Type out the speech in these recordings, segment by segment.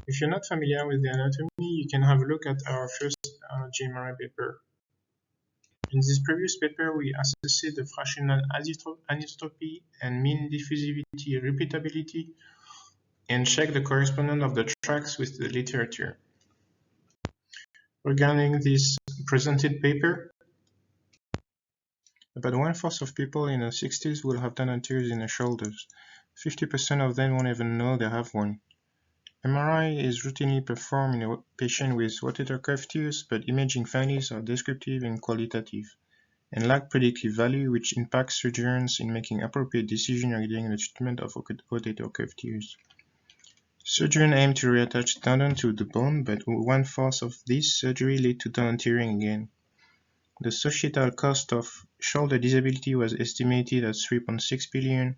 If you're not familiar with the anatomy, you can have a look at our first MRI paper. In this previous paper, we assessed the fractional anisotropy and mean diffusivity repeatability and checked the correspondence of the tracks with the literature. Regarding this presented paper, about 1/4 of people in their 60s will have tendon tears in their shoulders. 50% of them won't even know they have one. MRI is routinely performed in a patient with rotator cuff tears, but imaging findings are descriptive and qualitative, and lack predictive value, which impacts surgeons in making appropriate decisions regarding the treatment of rotator cuff tears. Surgeons aim to reattach tendon to the bone, but 1/4 of this surgery lead to tendon tearing again. The societal cost of shoulder disability was estimated at $3.6 billion,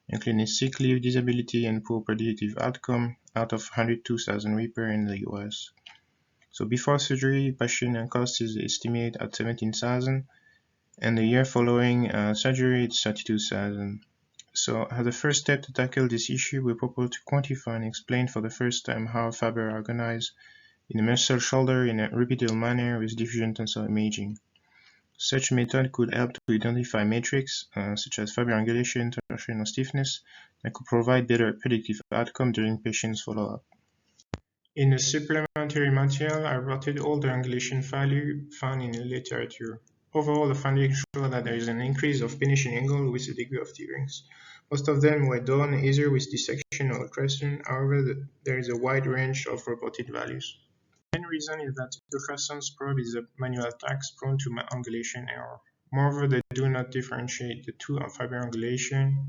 including sick leave, disability, and poor predictive outcome out of 102,000 repairs in the US. So before surgery, patient cost is estimated at $17,000, and the year following surgery it's $32,000. So as a first step to tackle this issue, we propose to quantify and explain for the first time how fibers are organized in the muscle shoulder in a repeatable manner with diffusion tensor imaging. Such method could help to identify metrics such as fiber angulation, torsion, or stiffness that could provide better predictive outcome during patients' follow-up. In the supplementary material, I reported all the angulation value found in the literature. Overall, the findings show that there is an increase of pennation angle with a degree of tearings. Most of them were done either with dissection or ultrasound. However, there is a wide range of reported values. The main reason is that ultrasound probe is a manual task prone to angulation error. Moreover, they do not differentiate the two fiber angulation.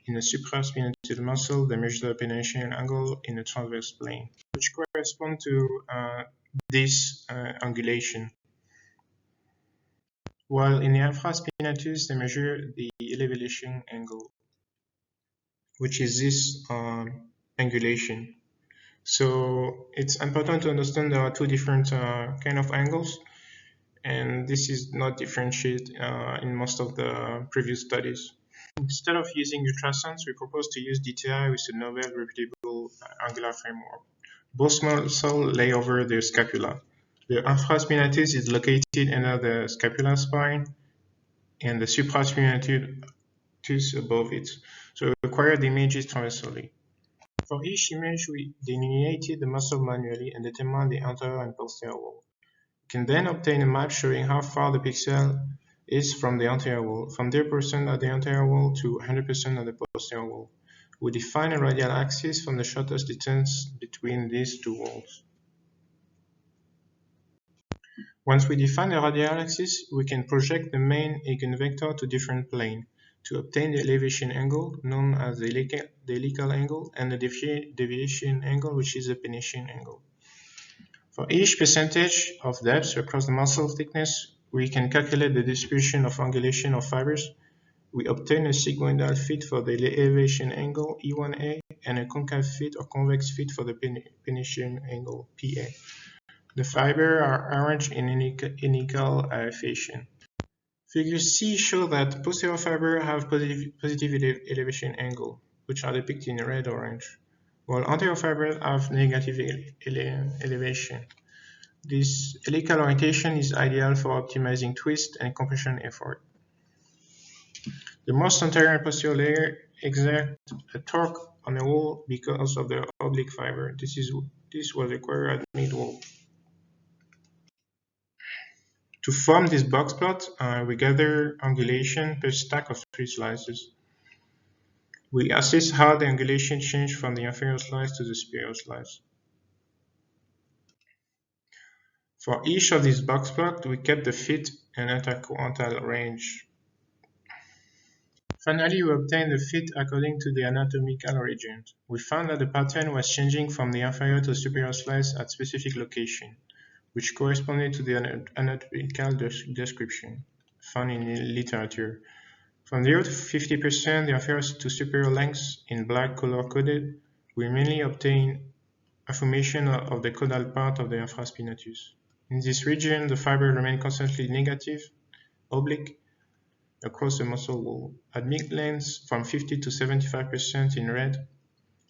In the supraspinatus muscle, they measure the pennation angle in the transverse plane, which correspond to this angulation. While in the infraspinatus, they measure the elevation angle, which is this angulation. So it's important to understand there are two different kind of angles, and this is not differentiated in most of the previous studies. Instead of using ultrasounds, we propose to use DTI with a novel repeatable angular framework. Both muscles lay over the scapula. The infraspinatus is located under the scapular spine, and the supraspinatus above it. So we require the images transversally. For each image, we delineated the muscle manually and determined the anterior and posterior wall. We can then obtain a map showing how far the pixel is from the anterior wall, from 0% of the anterior wall to 100% of the posterior wall. We define a radial axis from the shortest distance between these two walls. Once we define the radial axis, we can project the main eigenvector to different planes to obtain the elevation angle, known as the helical angle, and the deviation angle, which is the pennation angle. For each percentage of depth across the muscle thickness, we can calculate the distribution of angulation of fibers. We obtain a sigmoidal fit for the elevation angle, E1A, and a concave fit or convex fit for the pennation angle, PA. The fibers are arranged in helical fashion. Figure C shows that posterior fibers have positive elevation angle, which are depicted in red or orange, while anterior fibers have negative elevation. This helical orientation is ideal for optimizing twist and compression effort. The most anterior and posterior layer exert a torque on the wall because of the oblique fiber. This was required at mid-wall. To form this box plot, we gather angulation per stack of 3 slices. We assess how the angulation changed from the inferior slice to the superior slice. For each of these box plots, we kept the fit and interquartile range. Finally, we obtained the fit according to the anatomical region. We found that the pattern was changing from the inferior to superior slice at specific location, which corresponded to the anatomical description found in the literature. From 0 to 50%, the inferior to superior lengths in black color-coded, we mainly obtain a formation of the caudal part of the infraspinatus. In this region, the fiber remain constantly negative, oblique, across the muscle wall. At mid lengths, from 50 to 75% in red,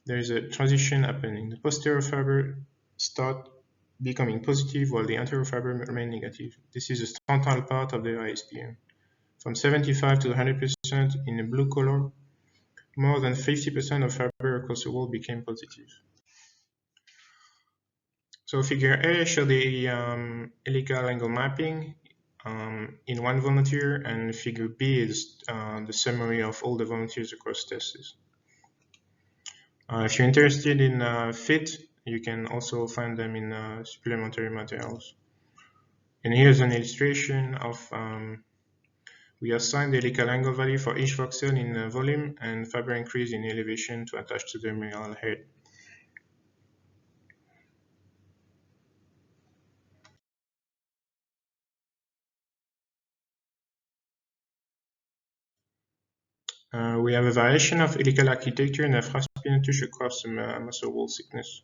there is a transition happening. The posterior fiber start becoming positive while the anterior fiber remain negative. This is the frontal part of the ISPM. From 75 to 100% in the blue color, more than 50% of fiber across the wall became positive. So figure A shows the helical angle mapping in one volunteer, and figure B is the summary of all the volunteers across tests. If you're interested in fit, you can also find them in supplementary materials. And here's an illustration of we assign the helical angle value for each voxel in volume and fiber increase in elevation to attach to the mural head. We have a variation of helical architecture in Infraspinatus across the muscle wall thickness.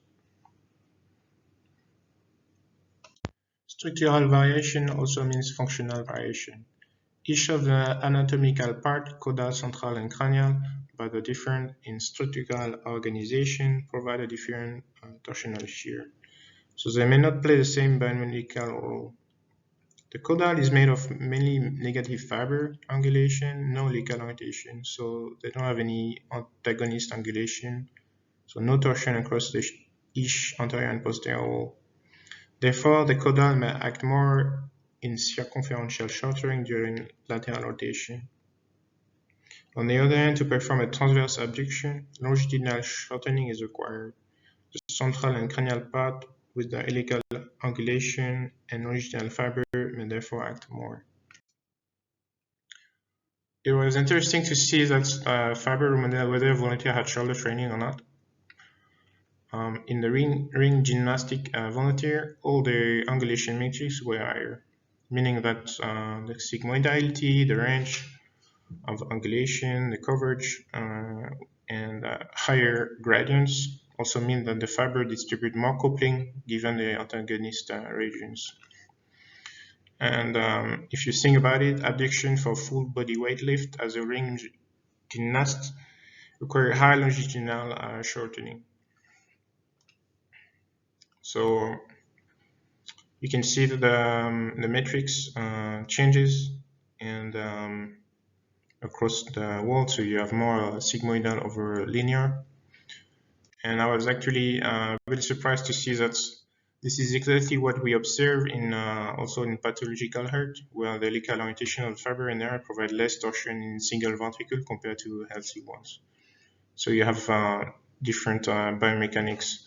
Structural variation also means functional variation. Each of the anatomical parts, caudal, central, and cranial, but are different in structural organization, provide a different torsional shear. So they may not play the same biomedical role. The caudal is made of mainly negative fiber angulation, no helical orientation, so they don't have any antagonist angulation, so no torsion across each anterior and posterior wall. Therefore, the caudal may act more in circumferential shortening during lateral rotation. On the other hand, to perform a transverse abduction, longitudinal shortening is required. The central and cranial part with the helical angulation and longitudinal fiber may therefore act more. It was interesting to see that fiber remodel whether volunteer had shoulder training or not. In the ring gymnastic volunteer, all the angulation metrics were higher, meaning that the sigmoidality, the range of angulation, the coverage, and higher gradients also mean that the fiber distribute more coupling given the antagonist regions. And if you think about it, abduction for full body weight lift as a ring gymnast require high longitudinal shortening. So you can see that the metrics changes and across the wall, so you have more sigmoidal over linear. And I was actually really surprised to see that this is exactly what we observe in also in pathological heart, where the helical orientation of the fiber in there provide less torsion in single ventricle compared to healthy ones. So you have different biomechanics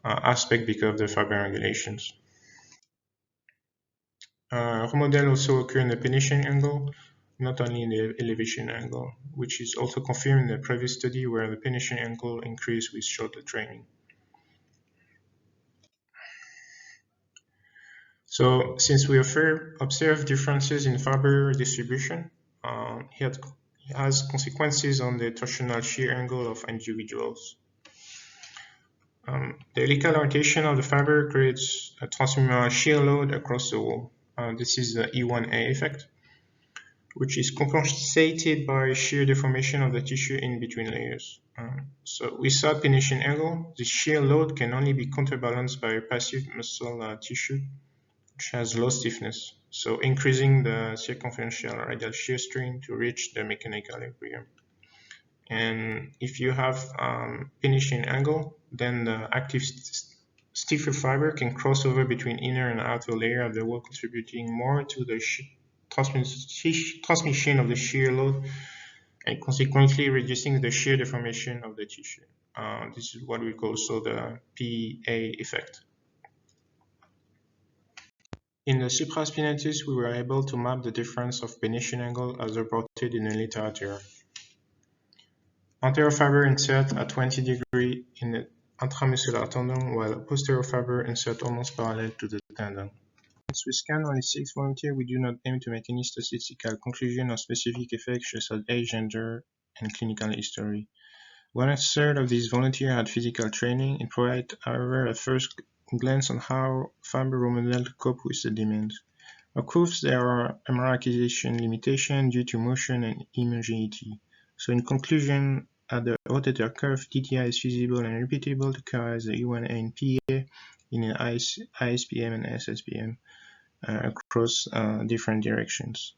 aspect because of the fiber angulations. Remodel also occur in the pennation angle, not only in the elevation angle, which is also confirmed in the previous study where the pennation angle increased with shoulder training. So since we observe differences in fiber distribution, it has consequences on the torsional shear angle of individuals. The helical orientation of the fiber creates a transmural shear load across the wall. This is the E1A effect, which is compensated by shear deformation of the tissue in between layers. So without pennation angle, the shear load can only be counterbalanced by passive muscle tissue, which has low stiffness, so increasing the circumferential radial shear strain to reach the mechanical equilibrium. And if you have pennation angle, then the active stiffer fiber can cross over between inner and outer layer of the wall, contributing more to the transmission of the shear load and consequently reducing the shear deformation of the tissue. This is what we call also the PA effect. In the Supraspinatus, we were able to map the difference of pennation angle as reported in the literature. Anterior fiber insert at 20 degrees in the intramuscular tendon, while posterior fiber insert almost parallel to the tendon. Since we scan only 6 volunteers, we do not aim to make any statistical conclusion or specific effects such as age, gender, and clinical history. 1/3 of these volunteers had physical training. It provided, however, a first glance on how fiber remodel cope with the demand. Of course, there are MRI acquisition limitations due to motion and immobility. So in conclusion, at the rotator curve, DTI is feasible and repeatable to carry the E1 and PA in an ISPM and SSPM across different directions.